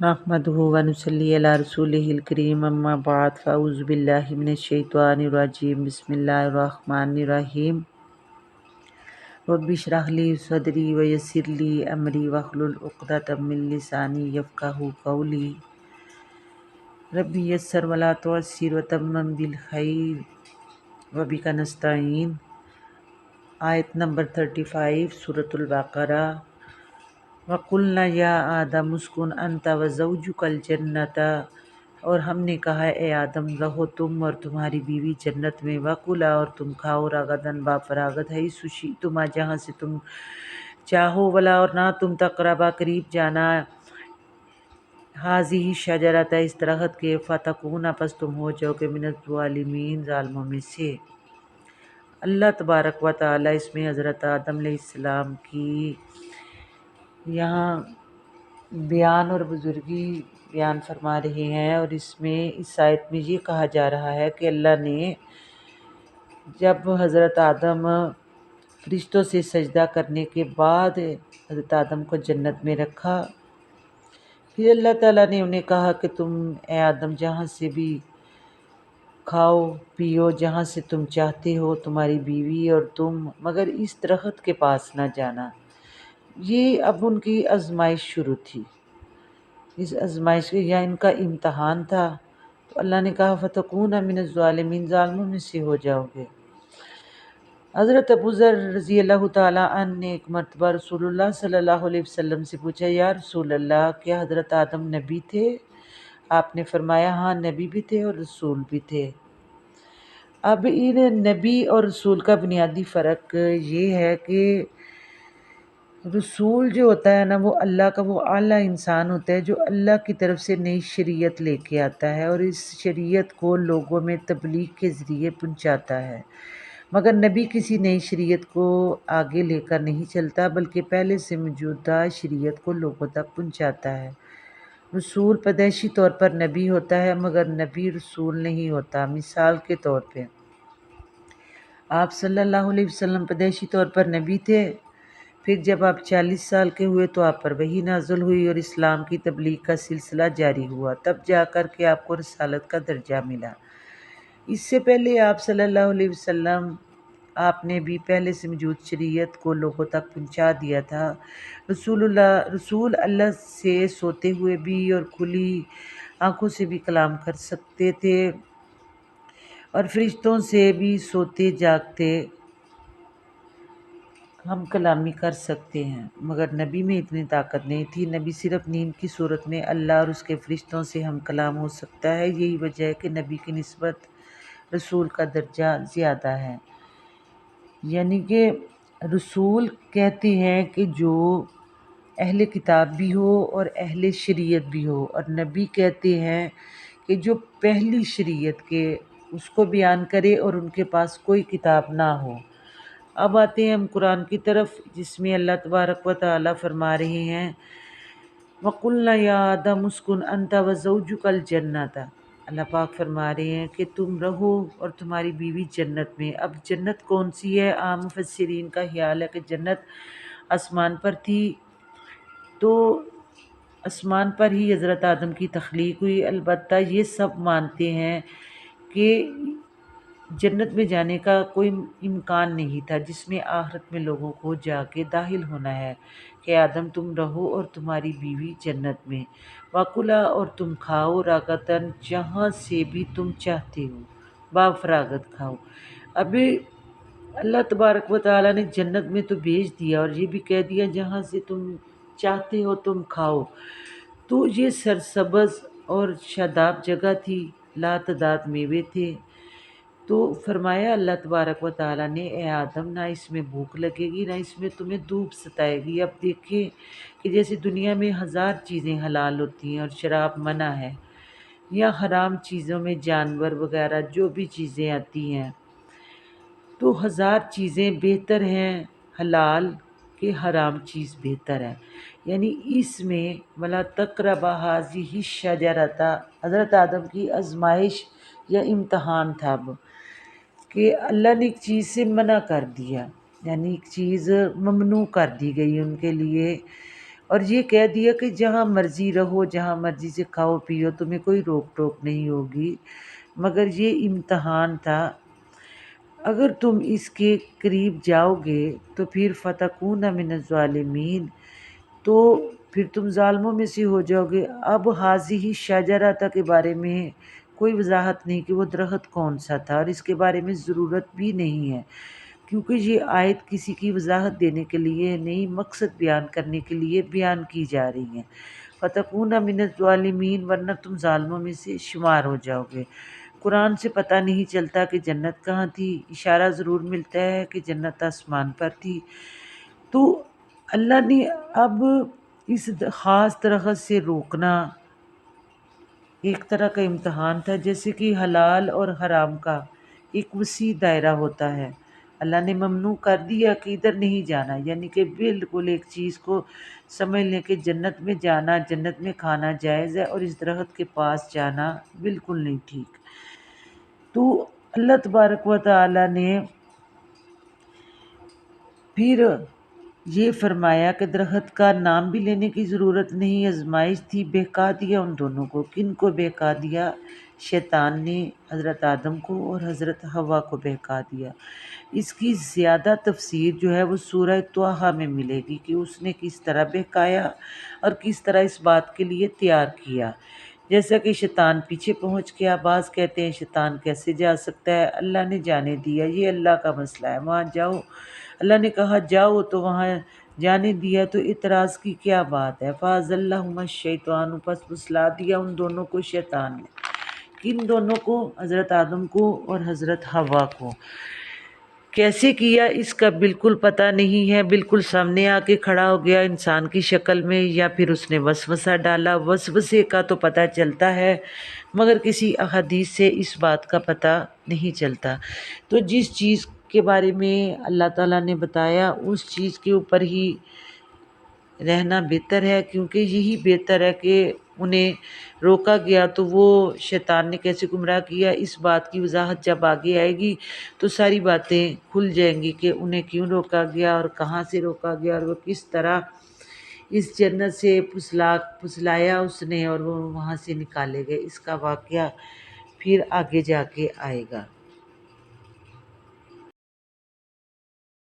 नहमदुहु व नुसल्ली अला रसूलिहिल करीम अम्मा बाद फ़अऊज़ु बिल्लाहि मिनश शैतानिर रजीम बिस्मिल्लाहिर रहमानिर रहीम रब्बि इश्रह ली सदरी व यस्सिर ली अमरी वहलुल उक़दतम मिन लिसानी यफ़क़हू क़ौली रब्बि यस्सिर वला तुअस्सिर व तम्मिम बिल खैर व बिका नस्तईन। आयत नंबर 35 सूरतुल बक़रा। वक़ुल्ना या आदम उस्कुन अंता व ज़ौजुकल जन्नता, और हमने कहा ए आदम रहो तुम और तुम्हारी बीवी जन्नत में, वकुला और तुम खाओ, रागदन बाफरागत है सुशी तुमा जहाँ से तुम चाहो, वला और ना तुम तकरबा करीब जाना, हाजी शजरता इस दरख्त के, फ़तकूना पस तुम हो जाओगे मिनज़ ज़ालिमीन ज़ालिमों में से। अल्लाह तबारक व तआला इसमें हज़रत आदम अलैहिस्सलाम की यहाँ बयान और बुजुर्गी बयान फरमा रहे हैं, और इसमें इस आयत में ये कहा जा रहा है कि अल्लाह ने जब हज़रत आदम फरिश्तों से सजदा करने के बाद हज़रत आदम को जन्नत में रखा, फिर अल्लाह ताला ने उन्हें कहा कि तुम ए आदम जहाँ से भी खाओ पियो जहाँ से तुम चाहते हो, तुम्हारी बीवी और तुम, मगर इस दरख्त के पास ना जाना। ये अब उनकी आजमाइश शुरू थी। इस आजमाइश के या इनका इम्तहान था, तो अल्लाह ने कहा फ़तकूना मिनज़ ज़ालिमीन ज़ालिमों में से हो जाओगे। हज़रत अबू ज़र रज़ी अल्लाह तआला अन्हु ने एक मरतबा रसूलुल्लाह सल्लल्लाहु अलैहि वसल्लम से पूछा, या रसूल अल्लाह क्या हज़रत आदम नबी थे? आपने फरमाया हाँ, नबी भी थे और रसूल भी थे। अब इन नबी और रसूल का बुनियादी फ़र्क ये है कि रसूल जो होता है ना, वो अल्लाह का वो आला इंसान होता है जो अल्लाह की तरफ से नई शरीयत लेके आता है और इस शरीयत को लोगों में तबलीग के ज़रिए पहुंचाता है। मगर नबी किसी नई शरीयत को आगे लेकर नहीं चलता, बल्कि पहले से मौजूदा शरीयत को लोगों तक पहुंचाता है। रसूल पैदाइशी तौर पर नबी होता है, मगर नबी रसूल नहीं होता। मिसाल के तौर पे आप सल्लल्लाहु अलैहि वसल्लम पैदाइशी तौर पर नबी थे, फिर जब आप 40 साल के हुए तो आप पर वही नाज़िल हुई और इस्लाम की तबलीग का सिलसिला जारी हुआ, तब जाकर के आपको रसालत का दर्जा मिला। इससे पहले आप सल्लल्लाहु अलैहि वसल्लम आपने भी पहले से मौजूद शरीयत को लोगों तक पहुंचा दिया था। रसूल अल्लाह से सोते हुए भी और खुली आँखों से भी कलाम कर सकते थे, और फरिश्तों से भी सोते जागते हम कलामी कर सकते हैं, मगर नबी में इतनी ताकत नहीं थी। नबी सिर्फ नींद की सूरत में अल्लाह और उसके फरिश्तों से हम कलाम हो सकता है। यही वजह है कि नबी की निस्बत रसूल का दर्जा ज़्यादा है। यानी कि रसूल कहते हैं कि जो अहले किताब भी हो और अहले शरीयत भी हो, और नबी कहते हैं कि जो पहली शरीयत के उसको बयान करे और उनके पास कोई किताब ना हो। अब आते हैं हम कुरान की तरफ, जिसमें अल्लाह तबारक व तआला फरमा रहे हैं वकुल्ना या आदम उस्कुन अंता व ज़ौजुकल जन्नता। अल्लाह पाक फरमा रहे हैं कि तुम रहो और तुम्हारी बीवी जन्नत में। अब जन्नत कौन सी है? आम मुफस्सिरीन का ख्याल है कि जन्नत आसमान पर थी, तो आसमान पर ही हज़रत आदम की तख्लीक हुई। अलबत्ता ये सब मानते हैं कि जन्नत में जाने का कोई इम्कान नहीं था, जिसमें आखिरत में लोगों को जाके दाखिल होना है कि आदम तुम रहो और तुम्हारी बीवी जन्नत में, वाकुला और तुम खाओ, रागतन जहाँ से भी तुम चाहते हो, बाफरागत खाओ। अभी अल्लाह तबारक व तआला ने जन्नत में तो भेज दिया और ये भी कह दिया जहाँ से तुम चाहते हो तुम खाओ, तो ये सरसब्ज़ और शादाब जगह थी, लातदाद मेवे थे। तो फरमाया अल्लाह तबारक व तआला ने, ए आदम ना इसमें भूख लगेगी ना इसमें तुम्हें धूप सताएगी। अब देखें कि जैसे दुनिया में हज़ार चीज़ें हलाल होती हैं और शराब मना है, या हराम चीज़ों में जानवर वगैरह जो भी चीज़ें आती हैं, तो हज़ार चीज़ें बेहतर हैं हलाल के हराम चीज़ बेहतर है। यानी इसमें वला तक़रबा हाज़िही शजरता, हज़रत आदम की आजमाइश या इम्तहान था अब कि अल्लाह ने एक चीज़ से मना कर दिया, यानी एक चीज़ ममनू कर दी गई उनके लिए, اور یہ کہہ دیا کہ جہاں مرضی رہو، جہاں مرضی سے کھاؤ پیو، تمہیں کوئی روک ٹوک نہیں ہوگی، مگر یہ امتحان تھا، اگر تم اس کے قریب جاؤ گے تو پھر فتکون من الظالمین، تو پھر تم ظالموں میں سے ہو جاؤ گے۔ اب حاضی شجرہ کے بارے میں کوئی وضاحت نہیں کہ وہ درخت کون سا تھا، اور اس کے بارے میں ضرورت بھی نہیں ہے، کیونکہ یہ آیت کسی کی وضاحت دینے کے لیے نہیں، مقصد بیان کرنے کے لیے بیان کی جا رہی ہے۔ فتکون من الظالمین، ورنہ تم ظالموں میں سے شمار ہو جاؤ گے۔ قرآن سے پتہ نہیں چلتا کہ جنت کہاں تھی، اشارہ ضرور ملتا ہے کہ جنت آسمان پر تھی۔ تو اللہ نے اب اس خاص درخت سے روکنا ایک طرح کا امتحان تھا، جیسے کہ حلال اور حرام کا ایک وسیع دائرہ ہوتا ہے۔ اللہ نے ممنوع کر دیا کہ ادھر نہیں جانا، یعنی کہ بالکل ایک چیز کو سمجھ لیں کہ جنت میں جانا، جنت میں کھانا جائز ہے، اور اس درخت کے پاس جانا بالکل نہیں ٹھیک۔ تو اللہ تبارک و تعالی نے پھر یہ فرمایا کہ درخت کا نام بھی لینے کی ضرورت نہیں، آزمائش تھی، بہکا دیا ان دونوں کو۔ کن کو بہکا دیا؟ شیطان نے حضرت آدم کو اور حضرت حوا کو بہکا دیا۔ اس کی زیادہ تفسیر جو ہے وہ سورہ طٰہٰ میں ملے گی کہ اس نے کس طرح بہکایا اور کس طرح اس بات کے لیے تیار کیا۔ جیسا کہ شیطان پیچھے پہنچ گیا، بعض کہتے ہیں شیطان کیسے جا سکتا ہے، اللہ نے جانے دیا، یہ اللہ کا مسئلہ ہے، وہاں جاؤ، اللہ نے کہا جاؤ تو وہاں جانے دیا، تو اعتراض کی کیا بات ہے؟ فَأَزَلَّهُمَا الشَّيْطَانُ، پس پھسلا دیا ان دونوں کو شیطان نے۔ کن دونوں کو؟ حضرت آدم کو اور حضرت حوا کو۔ کیسے کیا اس کا بالکل پتہ نہیں ہے، بالکل سامنے آ کے کھڑا ہو گیا انسان کی شکل میں، یا پھر اس نے وسوسہ ڈالا۔ وسوسے کا تو پتہ چلتا ہے، مگر کسی احادیث سے اس بات کا پتہ نہیں چلتا۔ تو جس چیز کے بارے میں اللہ تعالیٰ نے بتایا اس چیز کے اوپر ہی رہنا بہتر ہے، کیونکہ یہی بہتر ہے کہ انہیں روکا گیا تو وہ شیطان نے کیسے گمراہ کیا، اس بات کی وضاحت جب آگے آئے گی تو ساری باتیں کھل جائیں گی کہ انہیں کیوں روکا گیا اور کہاں سے روکا گیا، اور وہ کس طرح اس جنت سے پھسلایا اس نے اور وہ وہاں سے نکالے گئے۔ اس کا واقعہ پھر آگے جا کے آئے گا۔